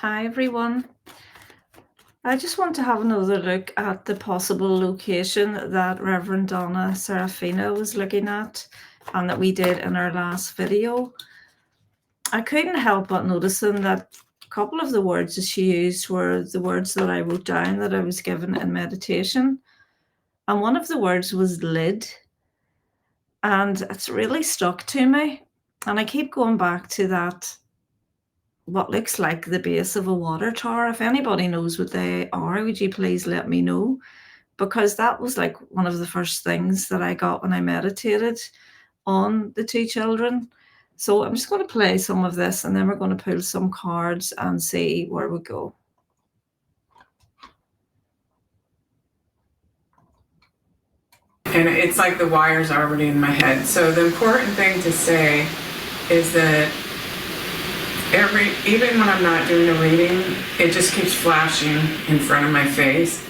Hi everyone. I just want to have another look at the possible location that Reverend Donna Serafina was looking at and that we did in our last video. I couldn't help but noticing that a couple of the words that she used were the words that I wrote down that I was given in meditation. And one of the words was lid. And it's really stuck to me. And I keep going back to that, what looks like the base of a water tower. If anybody knows what they are, would you please let me know? Because that was like one of the first things that I got when I meditated on the two children. So I'm just going to play some of this and then we're going to pull some cards and see where we go. And it's like the wires are already in my head. So the important thing to say is that even when I'm not doing a reading, it just keeps flashing in front of my face.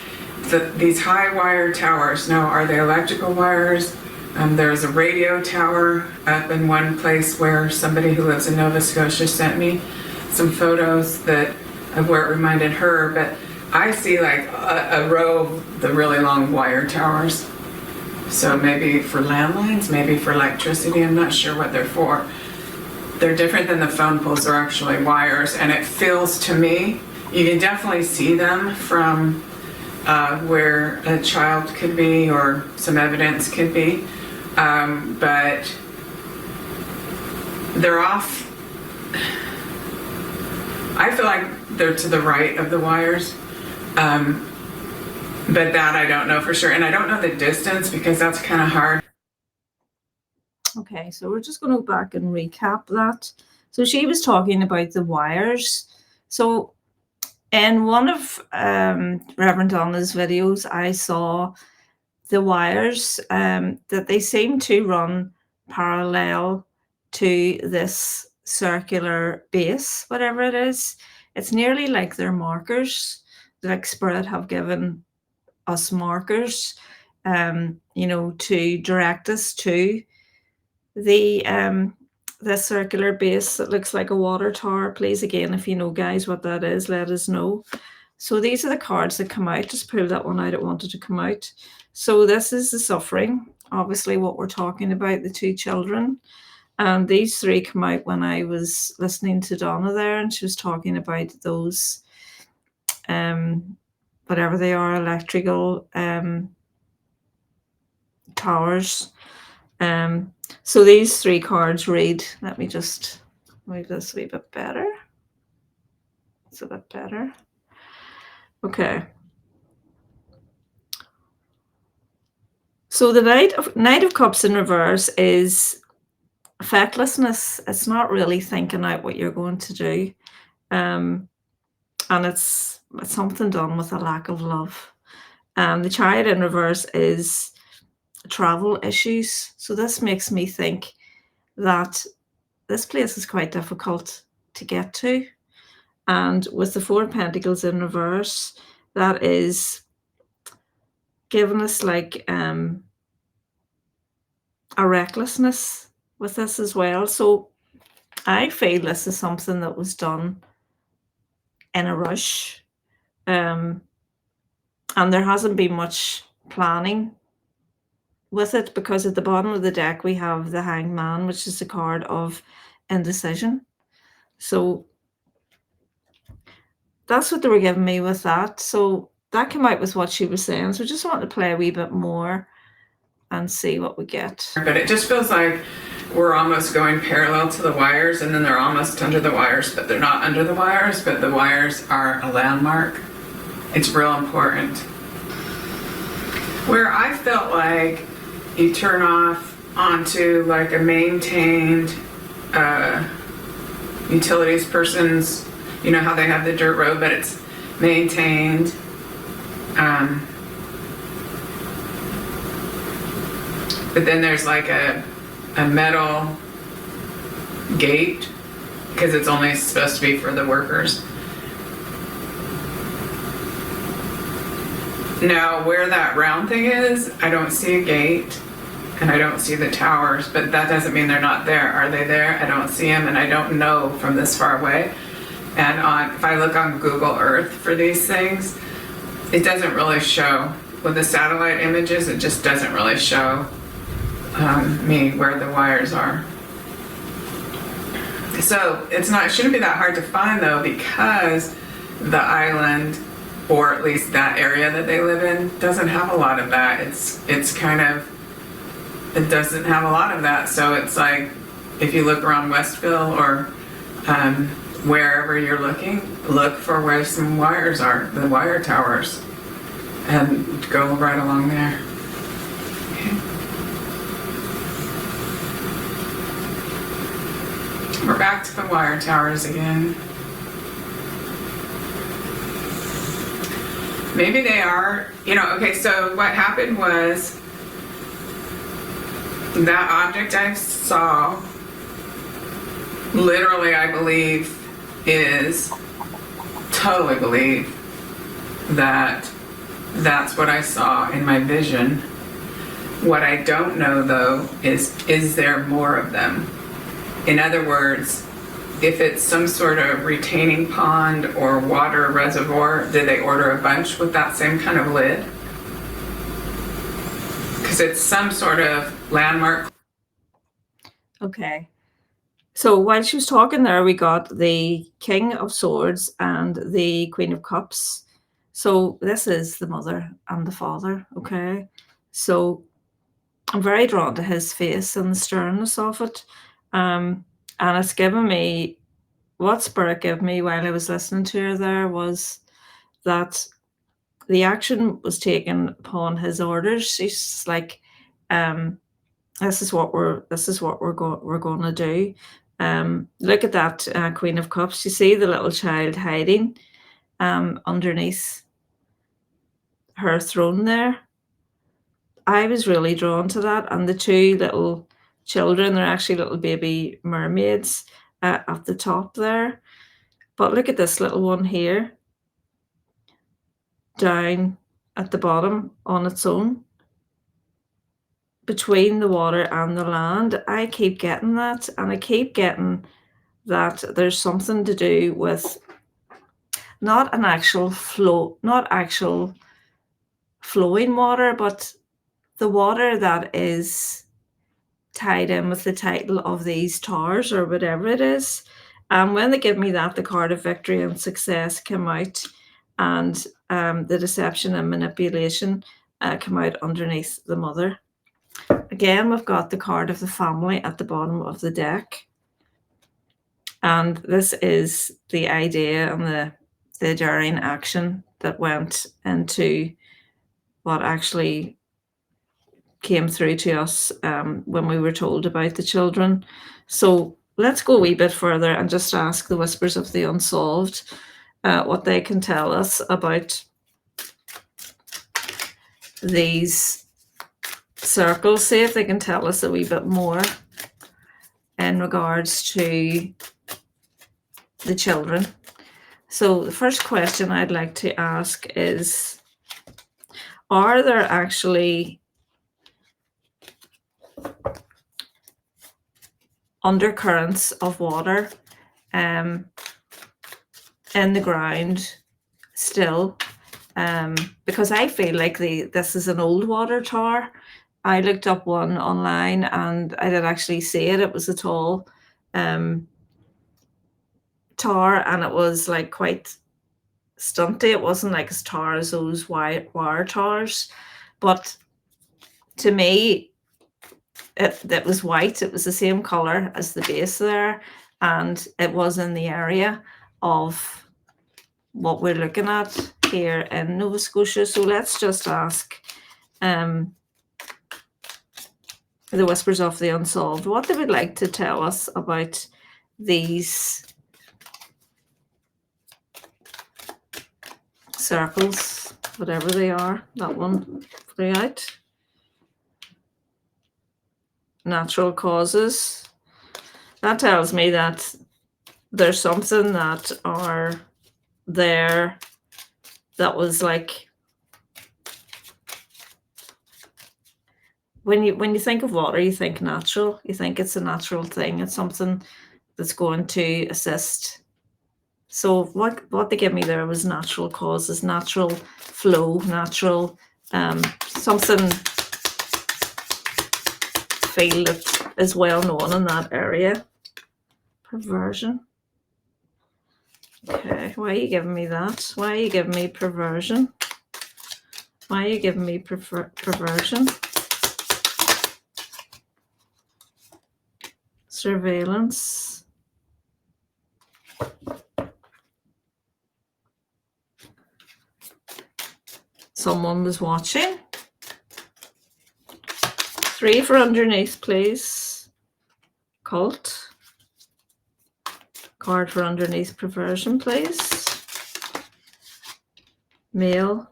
These high wire towers, now are they electrical wires? There's a radio tower up in one place where somebody who lives in Nova Scotia sent me some photos of where it reminded her, but I see like a row of the really long wire towers. So maybe for landlines, maybe for electricity, I'm not sure what they're for. They're different than the phone poles, they're actually wires, and it feels to me, you can definitely see them from where a child could be or some evidence could be, but they're off. I feel like they're to the right of the wires, but that I don't know for sure, and I don't know the distance because that's kind of hard. Okay, so we're just going to go back and recap that. So she was talking about the wires. So in one of Reverend Donna's videos, I saw the wires that they seem to run parallel to this circular base, whatever it is. It's nearly like they're markers, like Spirit have given us markers, to direct us to the circular base that looks like a water tower. Please, again, if you know, guys, what that is, let us know. So these are the cards that come out. Just pull that one out. It wanted to come out. So this is the suffering, obviously what we're talking about, the two children. And these three come out when I was listening to Donna there, and she was talking about those, whatever they are, electrical towers. So these three cards read, let me just move this a wee bit better. It's a bit better. Okay. So the Knight of Cups in reverse is fecklessness. It's not really thinking out what you're going to do. And it's something done with a lack of love. The Chariot in reverse is travel issues. So this makes me think that this place is quite difficult to get to. And with the Four of Pentacles in reverse, that is giving us like a recklessness with this as well. So I feel this is something that was done in a rush. And there hasn't been much planning with it, because at the bottom of the deck we have the Hanged Man, which is the card of indecision. So that's what they were giving me with that. So that came out with what she was saying. So just want to play a wee bit more and see what we get. But it just feels like we're almost going parallel to the wires, and then they're almost under the wires, but they're not under the wires, but the wires are a landmark. It's real important. Where I felt like you turn off onto like a maintained utilities person's, you know how they have the dirt road, but it's maintained. But then there's like a metal gate, because it's only supposed to be for the workers. Now, where that round thing is, I don't see a gate, and I don't see the towers, but that doesn't mean they're not there. Are they there? I don't see them, and I don't know from this far away. And if I look on Google Earth for these things, it doesn't really show. With the satellite images, it just doesn't really show me where the wires are. So it shouldn't be that hard to find though, because the island, or at least that area that they live in, doesn't have a lot of that. It doesn't have a lot of that. So it's like, if you look around Westville or wherever you're looking, look for where some wires are, the wire towers, and go right along there. Okay. We're back to the wire towers again. Maybe they are, okay, so what happened was that object I saw, literally, I totally believe that that's what I saw in my vision. What I don't know though is there more of them? In other words, if it's some sort of retaining pond or water reservoir, did they order a bunch with that same kind of lid? Because it's some sort of landmark. Okay. So while she was talking there, we got the King of Swords and the Queen of Cups. So this is the mother and the father, okay? So I'm very drawn to his face and the sternness of it. And it's given me, what Spirit gave me while I was listening to her there was that the action was taken upon his orders. She's like, this is what we're going to do. Look at that Queen of Cups. You see the little child hiding underneath her throne there. I was really drawn to that, and the two little children, they're actually little baby mermaids at the top there. But look at this little one here, down at the bottom on its own, between the water and the land. I keep getting that, and I keep getting that there's something to do with not actual flowing water, but the water that is tied in with the title of these towers or whatever it is. And when they give me that, the card of victory and success came out, and the deception and manipulation come out underneath the mother. Again, we've got the card of the family at the bottom of the deck. And this is the idea and the daring action that went into what actually came through to us when we were told about the children. So let's go a wee bit further and just ask the Whispers of the Unsolved what they can tell us about these circles. See if they can tell us a wee bit more in regards to the children. So the first question I'd like to ask is, are there actually undercurrents of water in the ground still? Because I feel like this is an old water tower. I looked up one online and I did actually see it. It was a tall tower, and it was like quite stunty. It wasn't like as tall as those wire towers, but to me, it was white. It was the same color as the base there, and it was in the area of what we're looking at here in Nova Scotia. So let's just ask the Whispers of the Unsolved what they would like to tell us about these circles, whatever they are. That one throughout. Natural causes. That tells me that there's something that are there that was like, when you think of water, you think natural. You think it's a natural thing. It's something that's going to assist So what they gave me there was natural causes, natural flow, natural something field that is well known in that area. Perversion. Okay, why are you giving me that? Why are you giving me perversion? Why are you giving me perversion? Surveillance. Someone was watching. 3 for underneath, please. Cult. Card for underneath, perversion, please. Male.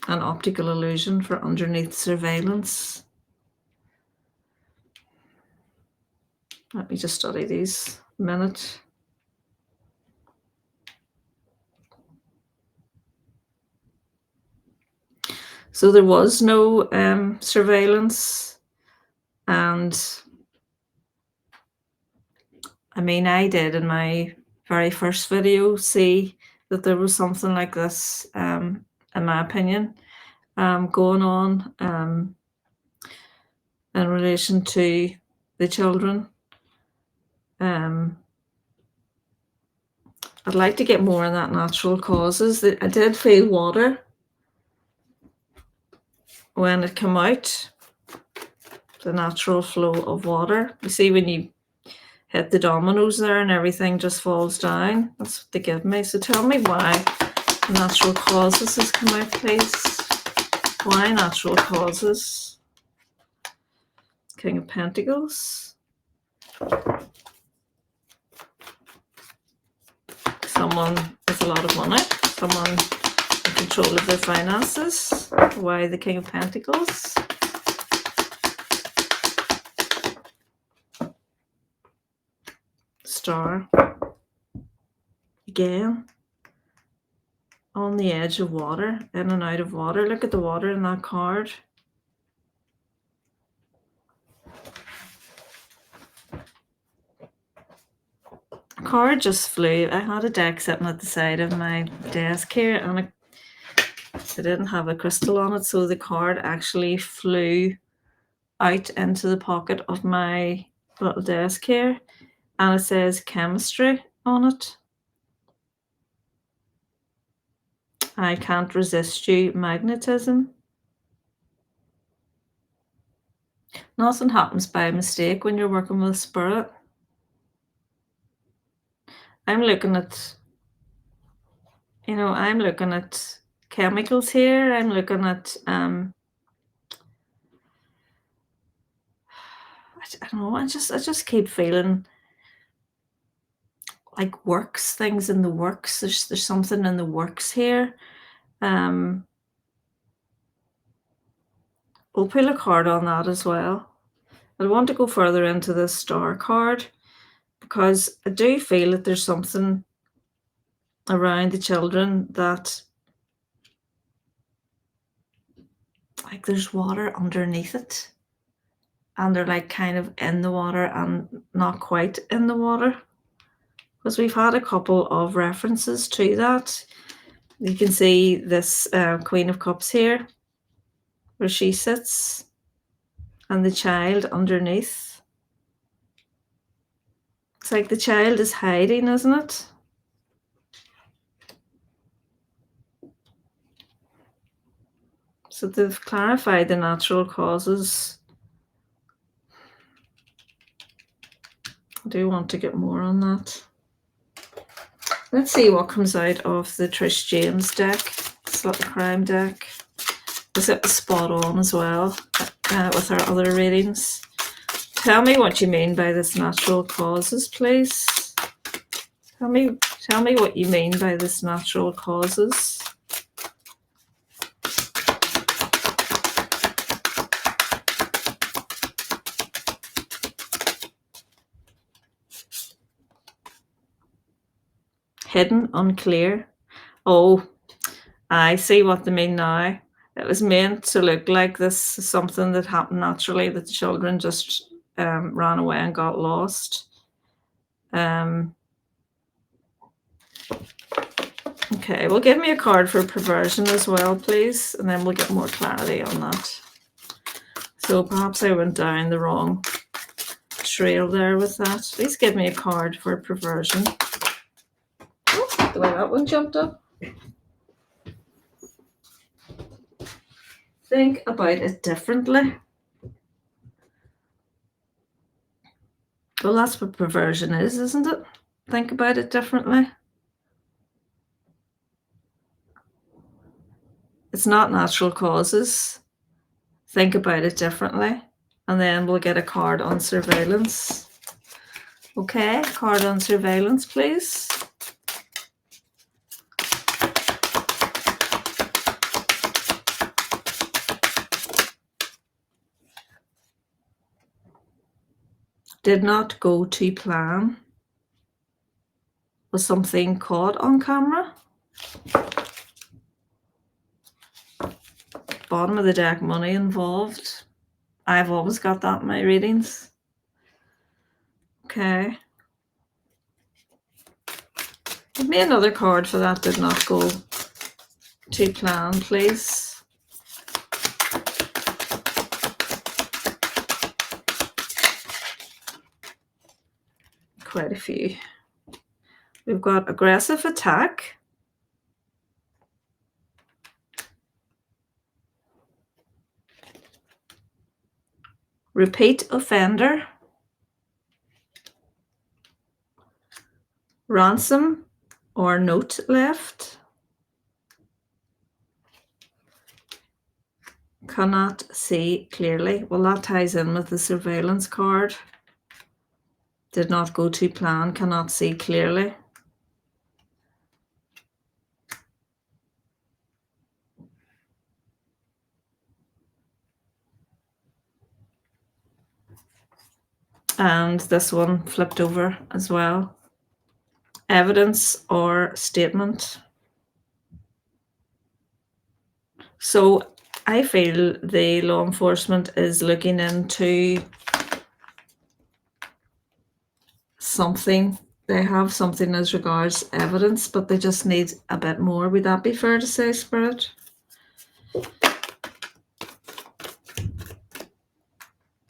An optical illusion for underneath, surveillance. Let me just study these a minute. So there was no surveillance, and I mean, I did in my very first video see that there was something like this, in my opinion, going on in relation to the children. I'd like to get more on that natural causes. I did feel water when it came out, the natural flow of water. You see when you hit the dominoes there and everything just falls down. That's what they give me. So tell me why natural causes has come out, please. Why natural causes? King of Pentacles. Someone with a lot of money. Someone in control of their finances. Why the King of Pentacles? Star. Again. On the edge of water. In and out of water. Look at the water in that card. A card just flew. I had a deck sitting at the side of my desk here, and I didn't have a crystal on it, so the card actually flew out into the pocket of my little desk here, and it says chemistry on it. I can't resist you, magnetism. Nothing happens by mistake when you're working with spirit. I'm looking at, I'm looking at chemicals here. I'm looking at, I don't know, I just keep feeling like works, things in the works. There's something in the works here. We'll pull a card on that as well. I want to go further into this star card because I do feel that there's something around the children that, like, there's water underneath it, and they're like kind of in the water and not quite in the water, because we've had a couple of references to that. You can see this Queen of Cups here where she sits and the child underneath. It's like the child is hiding, isn't it? So they've clarified the natural causes. I do want to get more on that. Let's see what comes out of the Trish James deck, this little crime deck. Is it spot on as well with our other readings? Tell me what you mean by this natural causes, please. Tell me what you mean by this natural causes. Hidden, unclear. Oh, I see what they mean now. It was meant to look like this is something that happened naturally, that the children just ran away and got lost. Okay, well, give me a card for perversion as well, please, and then we'll get more clarity on that. So perhaps I went down the wrong trail there with that. Please give me a card for perversion. Oh, the way that one jumped up. Think about it differently. Well, that's what perversion is, isn't it? Think about it differently. It's not natural causes. Think about it differently. And then we'll get a card on surveillance. Okay, card on surveillance, please. Did not go to plan. Was something caught on camera? Bottom of the deck, money involved. I've always got that in my readings. Okay. Give me another card for that did not go to plan, please. Quite a few. We've got aggressive attack. Repeat offender. Ransom or note left. Cannot see clearly. Well, that ties in with the surveillance card. Did not go to plan, cannot see clearly. And this one flipped over as well. Evidence or statement. So I feel the law enforcement is looking into something. They have something as regards evidence, but they just need a bit more. Would that be fair to say, Spirit?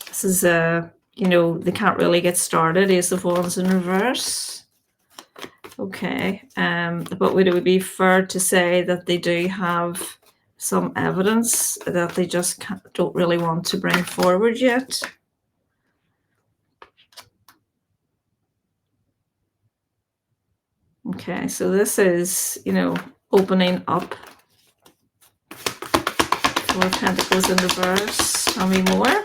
This is they can't really get started. Ace of Wands in reverse. Okay, but would it be fair to say that they do have some evidence that they just don't really want to bring forward yet? Okay, so this is, opening up. Four of Pentacles in reverse. Tell me more.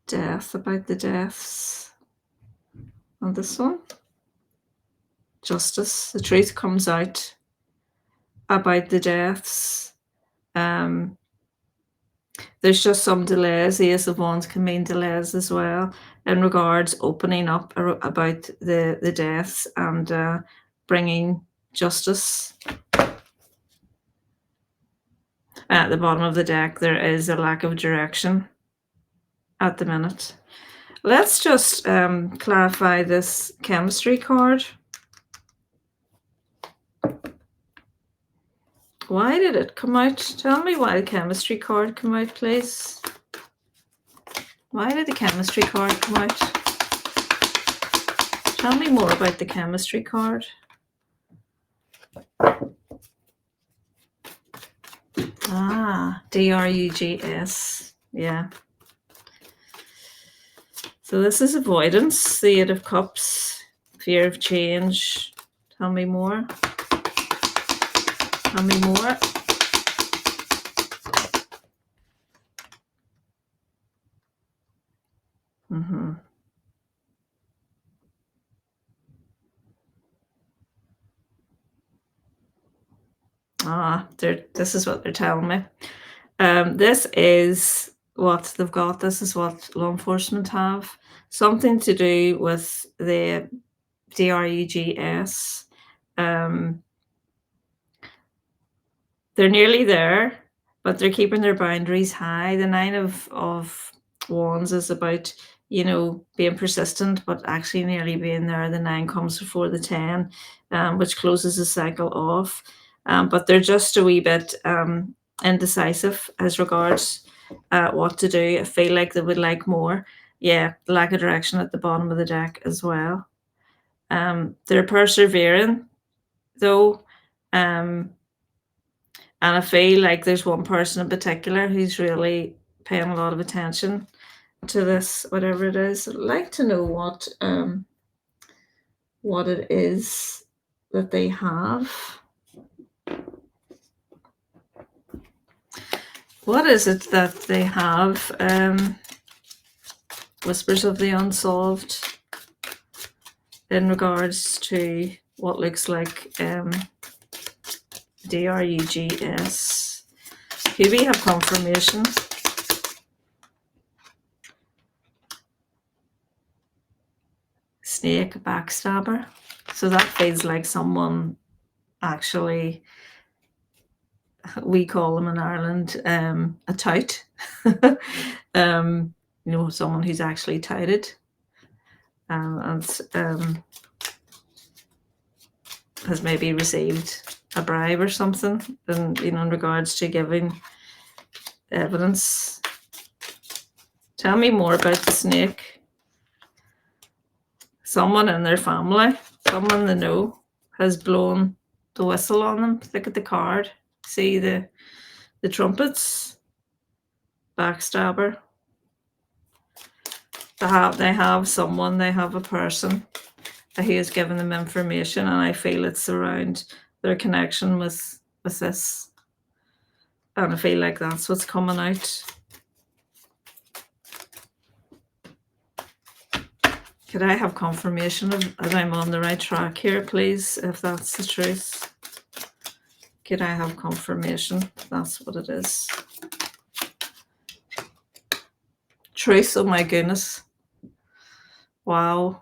Death, about the deaths. And this one. Justice. The truth comes out about the deaths. There's just some delays. The Ace of Wands can mean delays as well in regards opening up about the deaths and bringing justice. At the bottom of the deck, there is a lack of direction at the minute. Let's just clarify this chemistry card. Why did it come out? Tell me why the chemistry card came out, please. Why did the chemistry card come out? Tell me more about the chemistry card. DRUGS. Yeah. So this is avoidance, the Eight of Cups, fear of change. Tell me more. Tell me more. This is what they're telling me. This is what they've got. This is what law enforcement have. Something to do with the DRUGS. They're nearly there, but they're keeping their boundaries high. The Nine of Wands is about, being persistent, but actually nearly being there. The 9 comes before the 10, which closes the cycle off. But they're just a wee bit indecisive as regards what to do. I feel like they would like more. Yeah, lack of direction at the bottom of the deck as well. They're persevering, though. And I feel like there's one person in particular who's really paying a lot of attention to this, whatever it is. I'd like to know what it is that they have. What is it that they have? Whispers of the Unsolved in regards to what looks like DRUGS. Here we have confirmation. Snake, backstabber. So that feels like someone actually, we call them in Ireland a tout. Someone who's actually touted and has maybe received a bribe or something in regards to giving evidence. Tell me more about the snake. Someone in their family, someone they know, has blown the whistle on them. Look at the card. See the trumpets. Backstabber. They have someone, they have a person who has given them information, and I feel it's around their connection with this. And I feel like that's what's coming out. Could I have confirmation that I'm on the right track here, please, if that's the truth? Could I have confirmation? That's what it is. Truth, oh my goodness. Wow.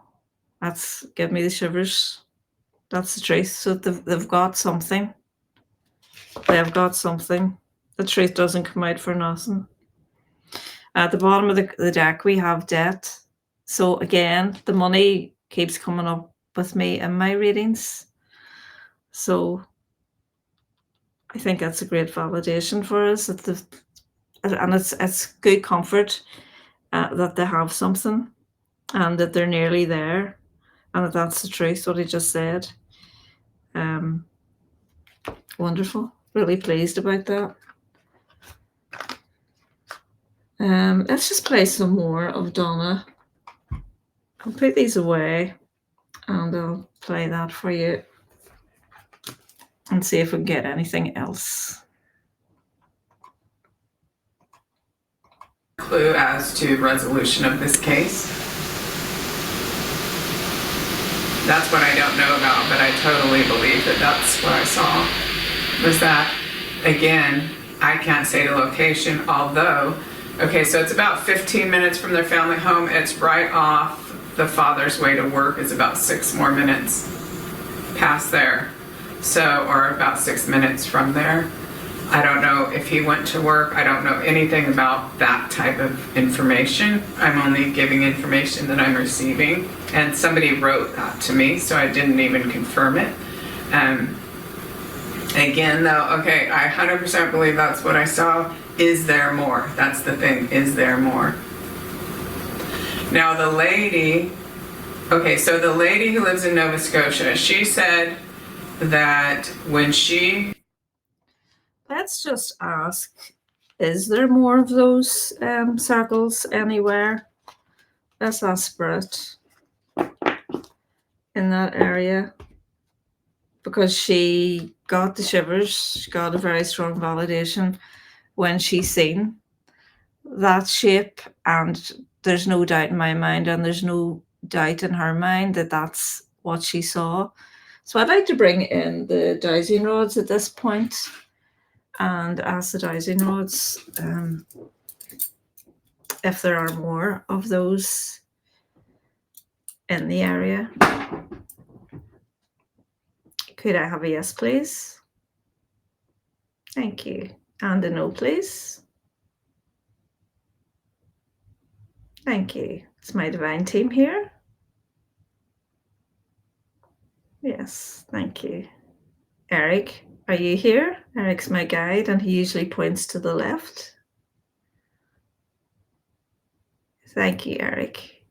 That's give me the shivers. That's the truth. So they've got something. They've got something. The truth doesn't come out for nothing. At the bottom of the deck, we have debt. So again, the money keeps coming up with me in my readings. So I think that's a great validation for us. And it's good comfort that they have something and that they're nearly there. And that's the truth, what he just said. Wonderful. Really pleased about that. Let's just play some more of Donna. I'll put these away and I'll play that for you and see if we can get anything else. Clue as to resolution of this case. That's what I don't know about, but I totally believe that that's what I saw. Was that, again, I can't say the location, although, okay, so it's about 15 minutes from their family home. It's right off the father's way to work. Is about 6 more minutes past there. So, or about 6 minutes from there. I don't know if he went to work. I don't know anything about that type of information. I'm only giving information that I'm receiving. And somebody wrote that to me, so I didn't even confirm it. Again, though, okay, I 100% believe that's what I saw. Is there more? That's the thing. Is there more? Now, the lady, okay, so the lady who lives in Nova Scotia, she said that when she... Let's just ask, is there more of those circles anywhere? Let's ask Spirit in that area, because she got the shivers. She got a very strong validation when she seen that shape, and there's no doubt in my mind, and there's no doubt in her mind that that's what she saw. So I'd like to bring in the dowsing rods at this point and ask the dowsing rods if there are more of those in the area. Could I have a yes, please? Thank you. And a no, please. Thank you. It's my divine team here. Yes, thank you. Eric, are you here? Eric's my guide, and he usually points to the left. Thank you, Eric.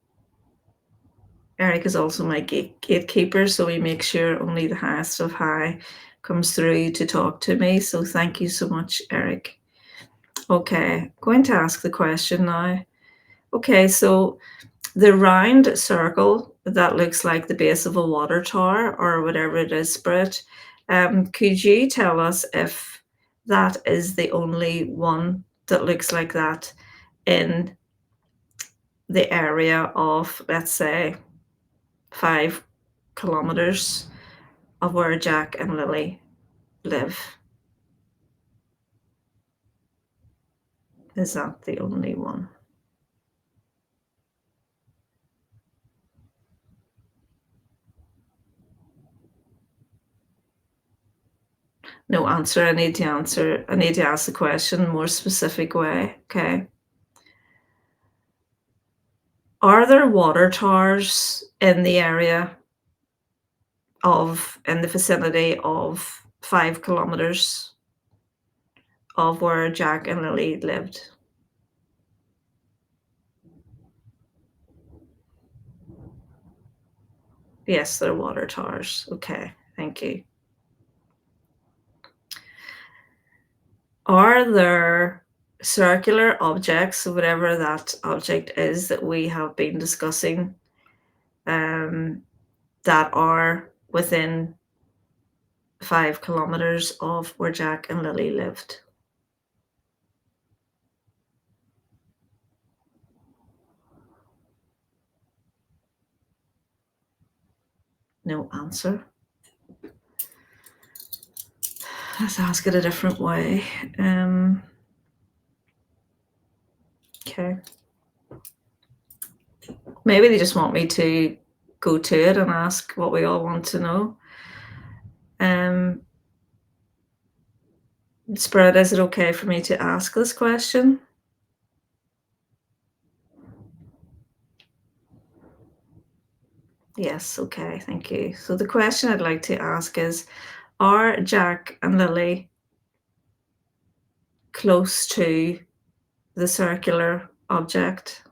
Eric is also my gatekeeper, so he makes sure only the highest of high comes through to talk to me. So thank you so much, Eric. Okay, going to ask the question now. Okay, so the round circle that looks like the base of a water tower or whatever it is, Spirit, could you tell us if that is the only one that looks like that in the area of, let's say, 5 kilometers of where Jack and Lily live? Is that the only one? No answer. I need to answer. I need to ask the question more specific way. Okay. Are there water towers in the area in the vicinity of 5 kilometers of where Jack and Lily lived? Yes, there are water towers. Okay, thank you. Are there circular objects, whatever that object is that we have been discussing, that are within 5 kilometers of where Jack and Lily lived? No answer. Let's ask it a different way. Okay. Maybe they just want me to go to it and ask what we all want to know. Spirit, is it okay for me to ask this question? Yes, okay, thank you. So the question I'd like to ask is, are Jack and Lily close to the circular object?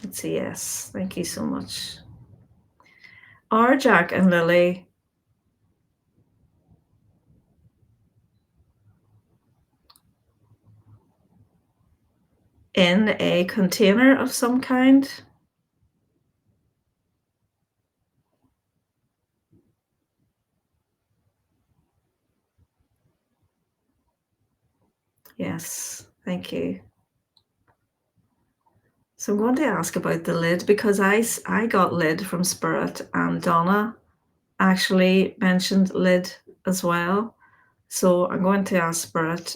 It's a yes. Thank you so much. Are Jack and Lily in a container of some kind? Yes, thank you. So I'm going to ask about the lid because I got lid from Spirit, and Donna actually mentioned lid as well. So I'm going to ask Spirit,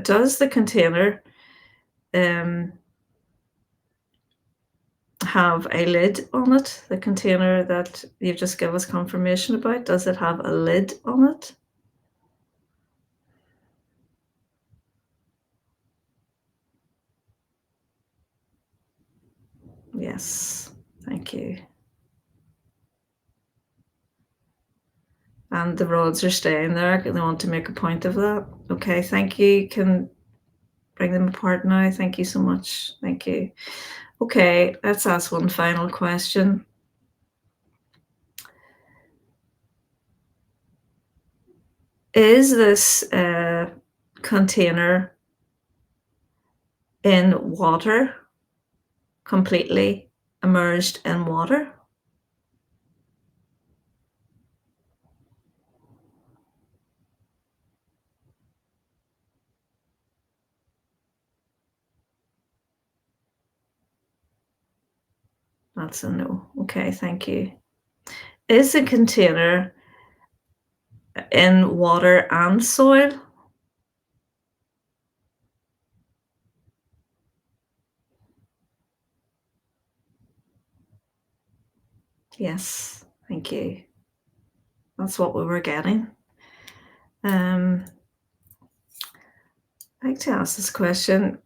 does the container have a lid on it? The container that you've just given us confirmation about, does it have a lid on it? Yes, thank you. And the rods are staying there. They want to make a point of that. Okay, thank you. You can bring them apart now. Thank you so much. Thank you. Okay, let's ask one final question. Is this container in water, completely immersed in water? That's a no. Okay, thank you. Is the container in water and soil? Yes, thank you. That's what we were getting. I'd like to ask this question.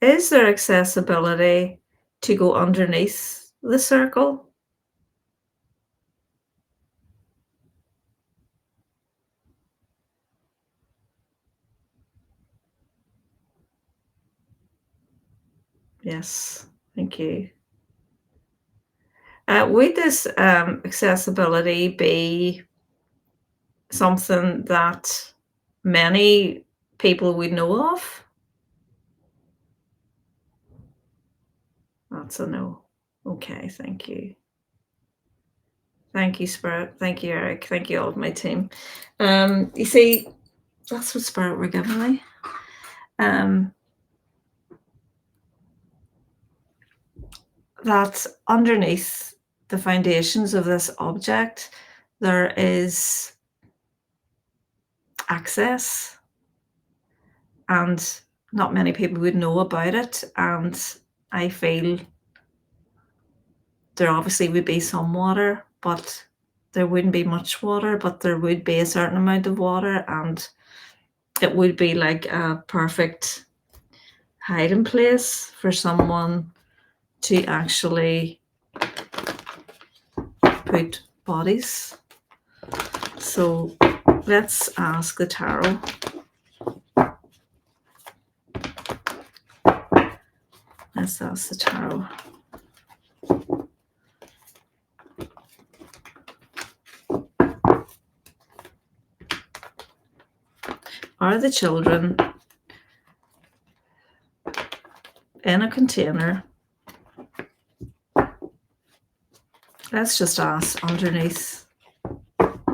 Is there accessibility to go underneath the circle? Yes, thank you. Would this accessibility be something that many people would know of? That's a no. Okay, thank you. Thank you, Spirit. Thank you, Eric. Thank you, all of my team. You see, that's what Spirit were giving me. That underneath the foundations of this object, there is access, and not many people would know about it. And I feel there obviously would be some water, but there wouldn't be much water, but there would be a certain amount of water, and it would be like a perfect hiding place for someone to actually put bodies. So let's ask the tarot. Let's ask the tarot. Are the children in a container? Let's just ask underneath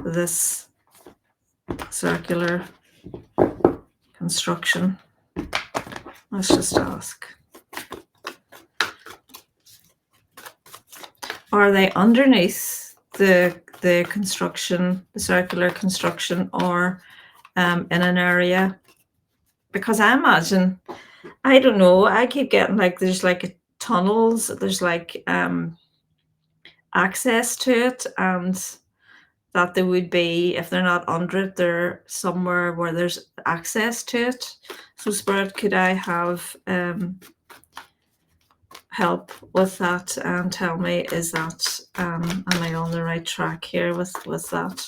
this circular construction. Let's just ask. Are they underneath the construction, the circular construction, or in an area? Because I imagine, I don't know, I keep getting like there's like tunnels, there's like access to it, and that there would be, if they're not under it, they're somewhere where there's access to it. So Spirit, could I have help with that and tell me, is that am I on the right track here with that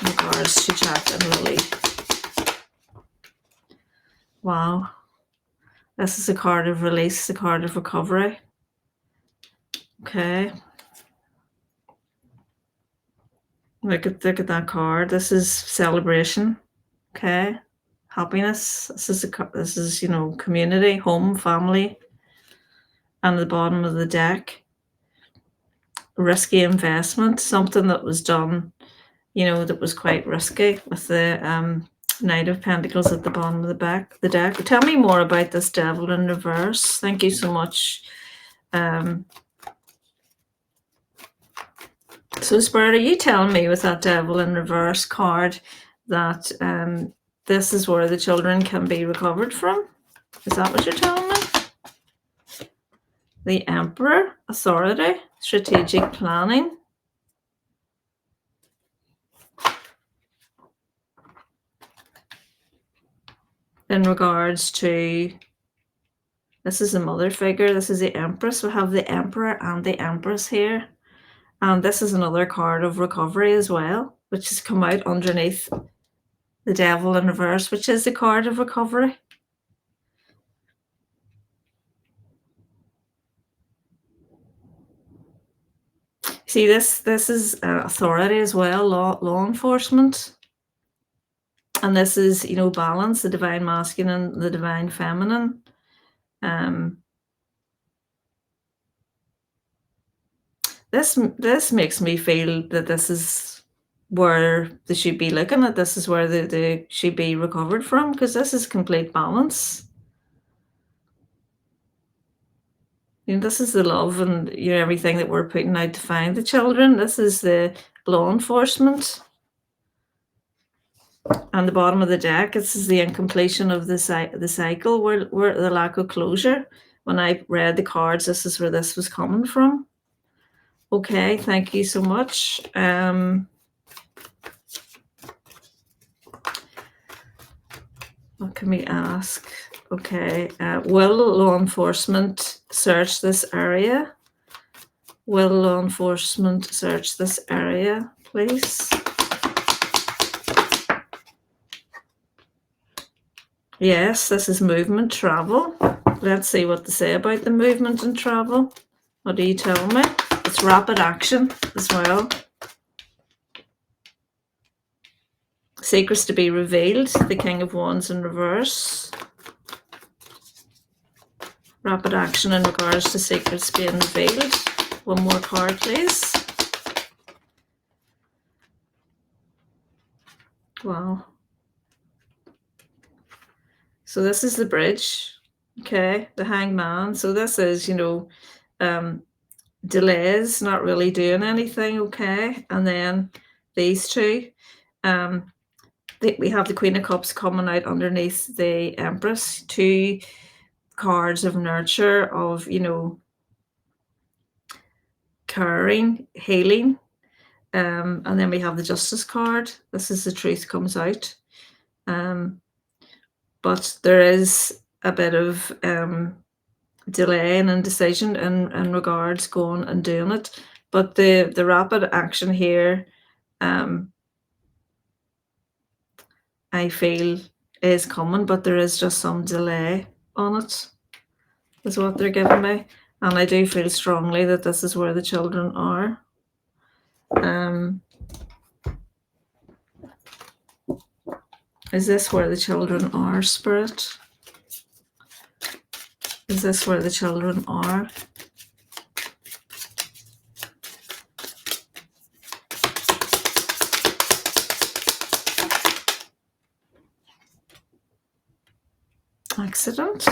in regards to Jack and Lily? Wow, this is a card of release, a card of recovery. Okay, look at that card. This is celebration. Okay, happiness. This is community, home, family. And at the bottom of the deck, risky investment, something that was done, that was quite risky, with the Knight of Pentacles at the bottom of the deck. Tell me more about this Devil in reverse. Thank you so much. So Spirit, are you telling me with that Devil in reverse card that this is where the children can be recovered from? Is that what you're telling me? The Emperor, authority, strategic planning. In regards to, this is the mother figure, this is the Empress. We have the Emperor and the Empress here. And this is another card of recovery as well, which has come out underneath the Devil in reverse, which is the card of recovery. See, this is authority as well, law enforcement. And this is, balance, the divine masculine, the divine feminine. This makes me feel that this is where they should be looking at. This is where they should be recovered from, because this is complete balance. This is the love and everything that we're putting out to find the children. This is the law enforcement. And the bottom of the deck, this is the incompletion of the cycle, where the lack of closure. When I read the cards, this is where this was coming from. Okay, thank you so much. What can we ask? Okay, will law enforcement search this area? Will law enforcement search this area, please? Yes, this is movement, travel. Let's see what they say about the movement and travel. What do you tell me? It's rapid action as well. Secrets to be revealed. The King of Wands in reverse. Rapid action in regards to secrets being revealed. One more card, please. Wow. So this is the bridge. Okay, the Hangman. So this is, delays, not really doing anything. Okay, and then these two. We have the Queen of Cups coming out underneath the Empress. Two cards of nurture, of, caring, healing. And then we have the Justice card. This is the truth comes out. But there is a bit of delay and indecision in regards going and doing it. But the rapid action here, I feel is coming, but there is just some delay on it, is what they're giving me. And I do feel strongly that this is where the children are. Is this where the children are, Spirit? Is this where the children are? Accident.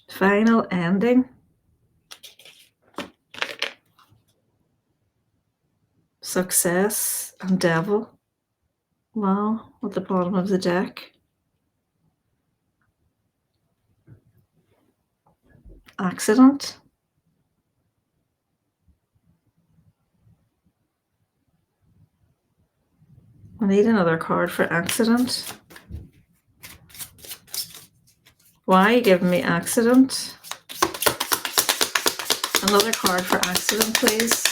Final ending. Success and devil. Wow, at the bottom of the deck. Accident. I need another card for accident. Why are you giving me accident? Another card for accident, please.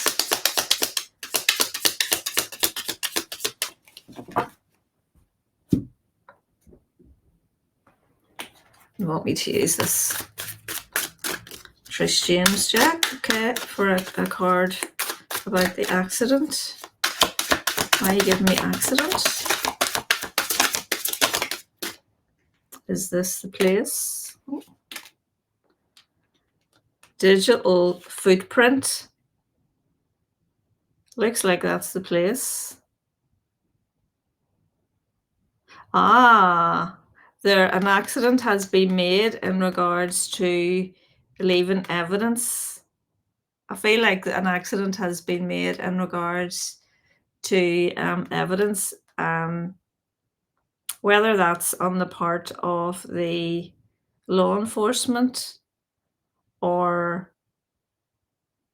You want me to use this Trish James Jack, okay, for a card about the accident. Why are you giving me accident? Is this the place? Oh. Digital footprint. Looks like that's the place. Ah, an accident has been made in regards to leaving evidence. I feel like an accident has been made in regards to evidence, whether that's on the part of the law enforcement or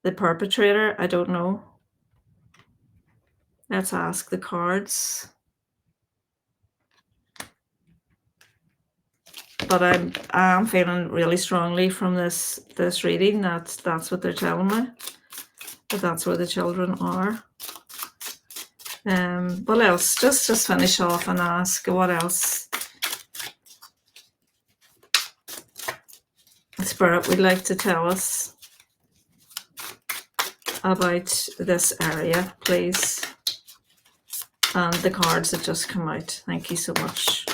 the perpetrator. I don't know. Let's ask the cards. But I'm feeling really strongly from this reading that that's what they're telling me, that that's where the children are. What else? Just finish off and ask what else Spirit would like to tell us about this area, please. And the cards have just come out. Thank you so much.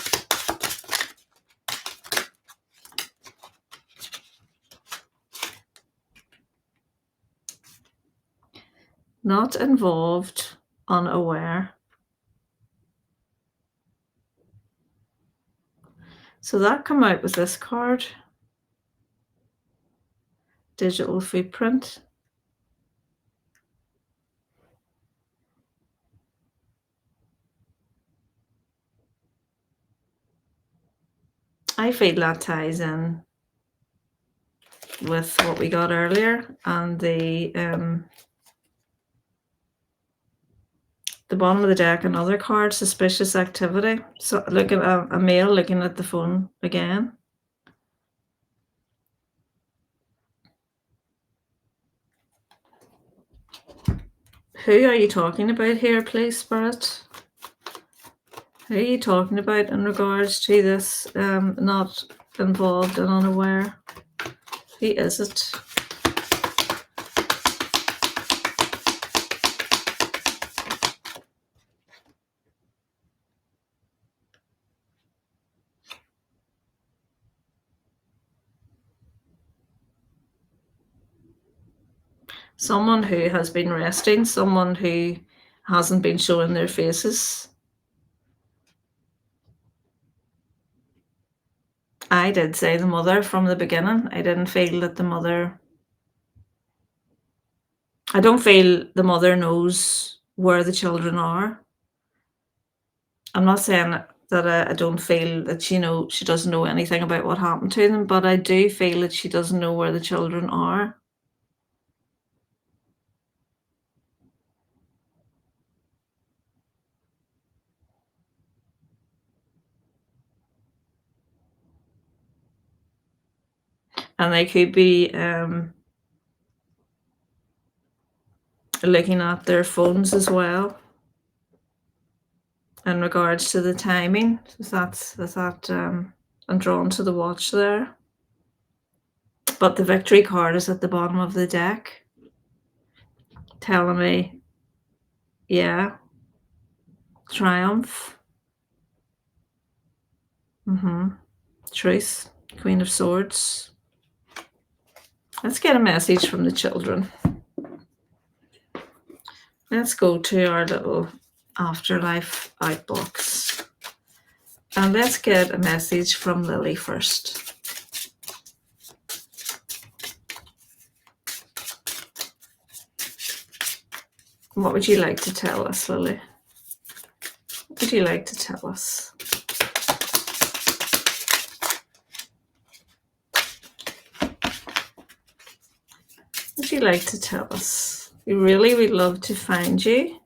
Not involved, unaware. So that come out with this card. Digital footprint. I feel that ties in with what we got earlier and the The bottom of the deck, another card, suspicious activity. So look at a male looking at the phone again. Who are you talking about here, please, Spirit? Who are you talking about in regards to this not involved and unaware? Who is it? Someone who has been resting, someone who hasn't been showing their faces. I did say the mother from the beginning. I didn't feel that the mother... I don't feel the mother knows where the children are. I'm not saying that I don't feel that she doesn't know anything about what happened to them, but I do feel that she doesn't know where the children are. And they could be looking at their phones as well in regards to the timing. I'm drawn to the watch there. But the victory card is at the bottom of the deck, telling me, yeah, triumph. Truth, Queen of Swords. Let's get a message from the children. Let's go to our little afterlife outbox. And let's get a message from Lilly first. What would you like to tell us, Lilly? What would you like to tell us? What would you like to tell us? We really would love to find you.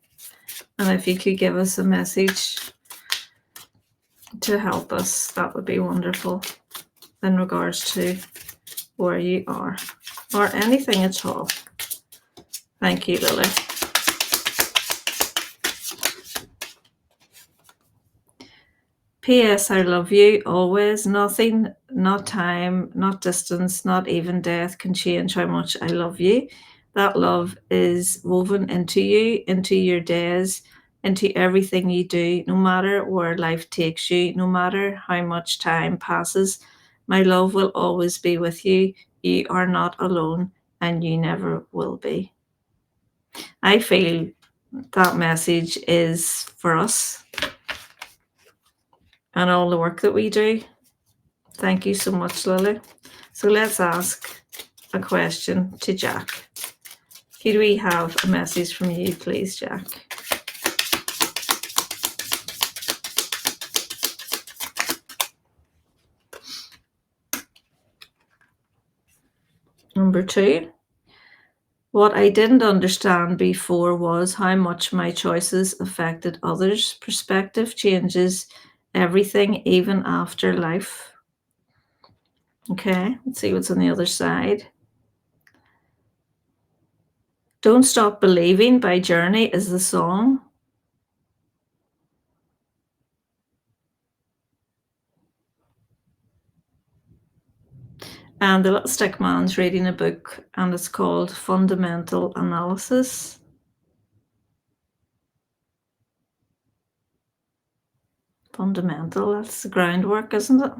And if you could give us a message to help us, that would be wonderful in regards to where you are or anything at all. Thank you, Lilly. P.S. I love you always. Nothing, not time, not distance, not even death can change how much I love you. That love is woven into you, into your days, into everything you do, no matter where life takes you, no matter how much time passes. My love will always be with you. You are not alone, and you never will be. I feel that message is for us and all the work that we do. Thank you so much, Lilly. So let's ask a question to Jack. Could we have a message from you, please, Jack? Number 2. What I didn't understand before was how much my choices affected others. Perspective changes everything, even after life. Okay, let's see what's on the other side. Don't Stop Believing by Journey is the song. And the little stick man's reading a book, and it's called Fundamental Analysis. Fundamental, that's the groundwork, isn't it?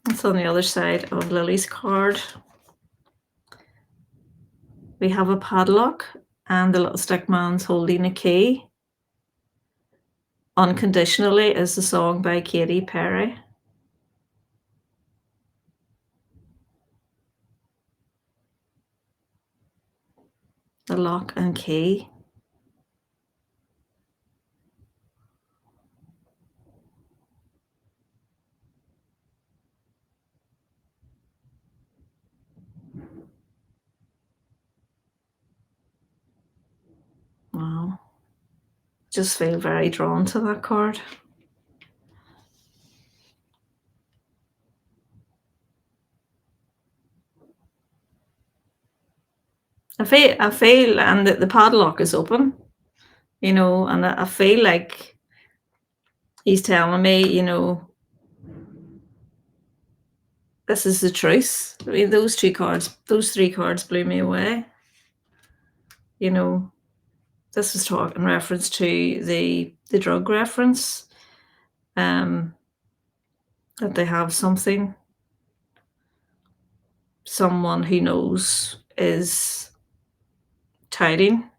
It's on the other side of Lily's card. We have a padlock, and the little stick man's holding a key. Unconditionally is the song by Katy Perry. The lock and key. Just feel very drawn to that card. I feel, and the padlock is open, you know, and I feel like he's telling me, you know, this is the truth. I mean, those three cards blew me away. You know, this was talk in reference to the drug reference. That they have something, someone who knows is tiding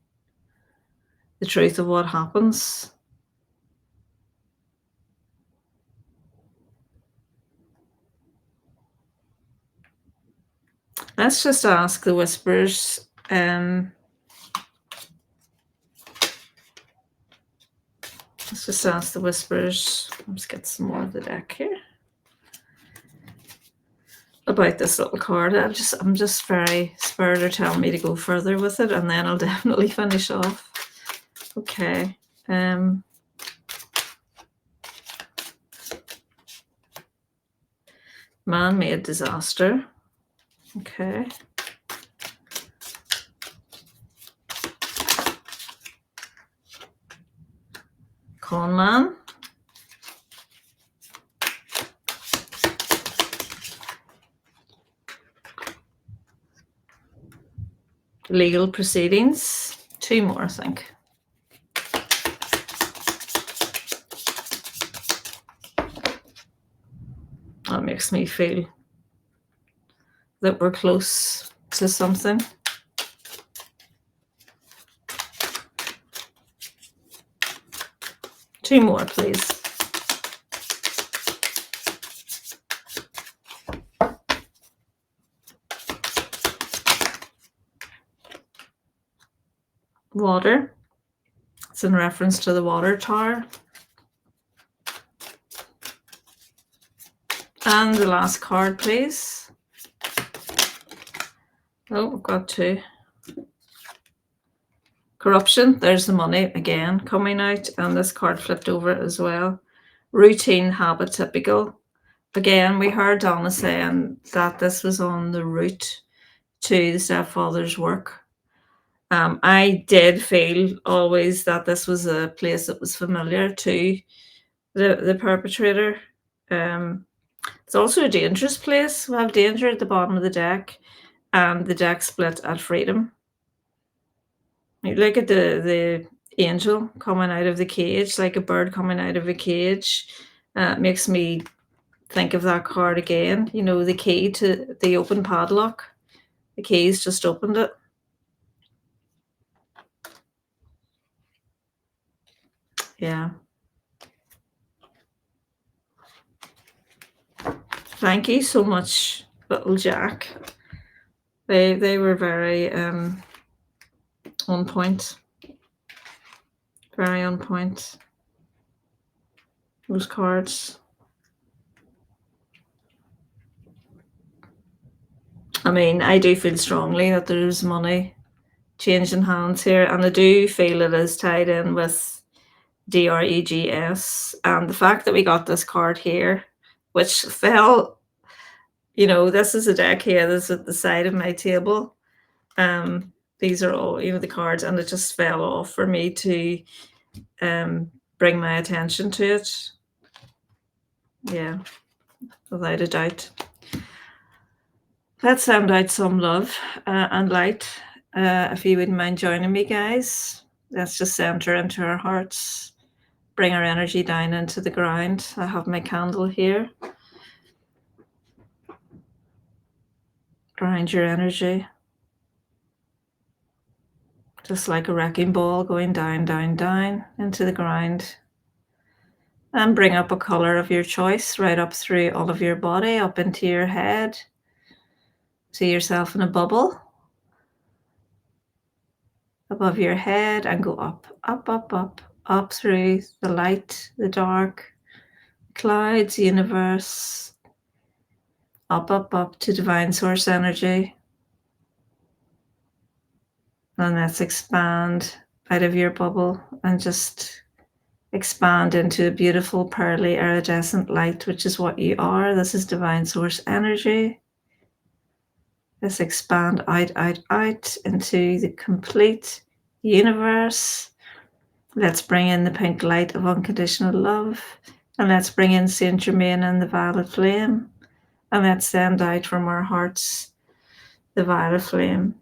the truth of what happens. Let's just ask the whispers. Let's just ask the whispers. Let's get some more of the deck here. About this little card. I'm just very spurred, are telling me to go further with it, and then I'll definitely finish off. Okay. Man-made disaster. Okay. Con man. Legal proceedings. 2 more, I think. That makes me feel that we're close to something. Two more, please. Water. It's in reference to the water tower. And the last card, please. Oh, we've got 2. Corruption. There's the money again coming out, and this card flipped over as well. Routine, habit, typical. Again, we heard Donna saying that this was on the route to the stepfather's work. I did feel always that this was a place that was familiar to the perpetrator. It's also a dangerous place. We have danger at the bottom of the deck, and the deck split at freedom. You look at the angel coming out of the cage, like a bird coming out of a cage. It makes me think of that card again. You know, the key to the open padlock. The keys just opened it. Yeah. Thank you so much, little Jack. They were very on point. Very on point. Those cards. I mean, I do feel strongly that there's money changing hands here, and I do feel it is tied in with DREGS. And the fact that we got this card here, which fell, you know, this is a deck here, this is at the side of my table. These are all, you know, the cards, and it just fell off for me to bring my attention to it. Yeah, without a doubt. Let's send out some love and light. If you wouldn't mind joining me, guys. Let's just center into our hearts. Bring our energy down into the ground. I have my candle here. Ground your energy. Just like a wrecking ball going down, down, down into the ground. And bring up a color of your choice right up through all of your body, up into your head. See yourself in a bubble above your head, and go up, up, up, up, up through the light, the dark, clouds, universe, up, up, up to divine source energy. And let's expand out of your bubble and just expand into a beautiful pearly iridescent light, which is what you are. This is divine source energy. Let's expand out into the complete universe. Let's bring in the pink light of unconditional love. And let's bring in Saint Germain and the violet flame. And let's send out from our hearts the violet flame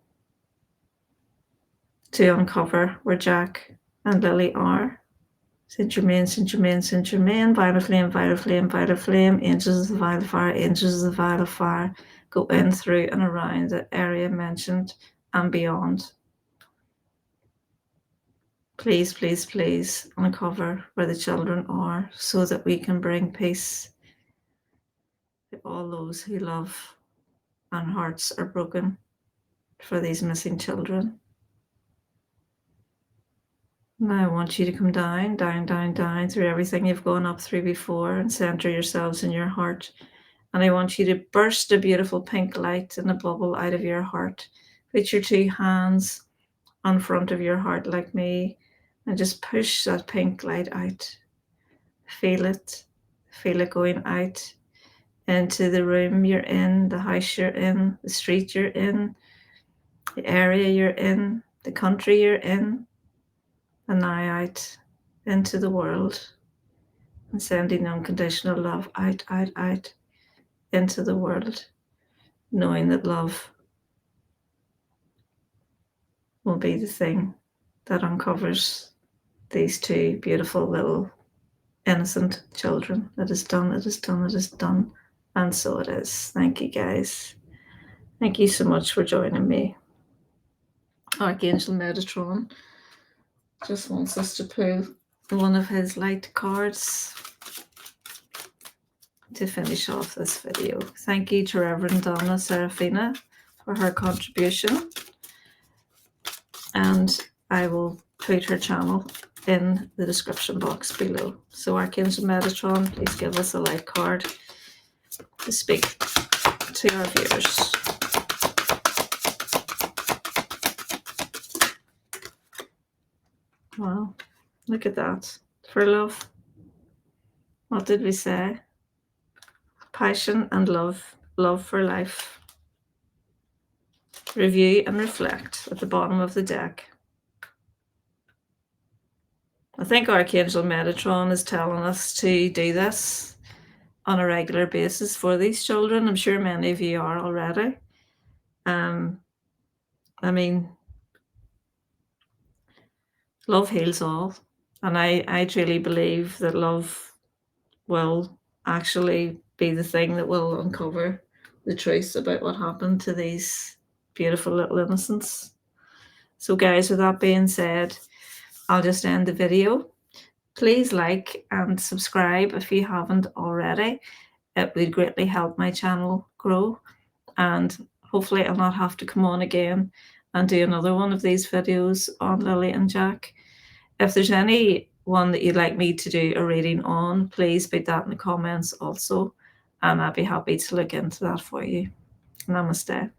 to uncover where Jack and Lily are. Saint Germain, Saint Germain, Saint Germain, violet flame, violet flame, violet flame, angels of the violet fire, angels of the violet fire, go in, through, and around the area mentioned and beyond. Please, please, please uncover where the children are so that we can bring peace to all those who love and hearts are broken for these missing children. Now I want you to come down, down, down, down through everything you've gone up through before and center yourselves in your heart. And I want you to burst a beautiful pink light in a bubble out of your heart. Put your two hands on front of your heart like me and just push that pink light out. Feel it going out into the room you're in, the house you're in, the street you're in, the area you're in, the country you're in, and now out into the world and sending unconditional love out into the world, knowing that love will be the thing that uncovers these two beautiful little innocent children. It is done, it is done, it is done. And so it is. Thank you, guys. Thank you so much for joining me. Archangel Metatron just wants us to pull one of his light cards to finish off this video. Thank you to Reverend Donna Serafina for her contribution. And I will put her channel in the description box below. So Archangel Metatron, please give us a light card to speak to our viewers. Wow, look at that. For love, what did we say? Passion and love, love for life. Review and reflect at the bottom of the deck. I think Archangel Metatron is telling us to do this on a regular basis for these children. I'm sure many of you are already. I mean, love heals all. And I truly believe that love will actually be the thing that will uncover the truth about what happened to these beautiful little innocents. So guys, with that being said, I'll just end the video. Please like and subscribe if you haven't already. It would greatly help my channel grow, and hopefully I'll not have to come on again and do another one of these videos on Lily and Jack. If there's any one that you'd like me to do a reading on, please put that in the comments also, and I'd be happy to look into that for you. Namaste.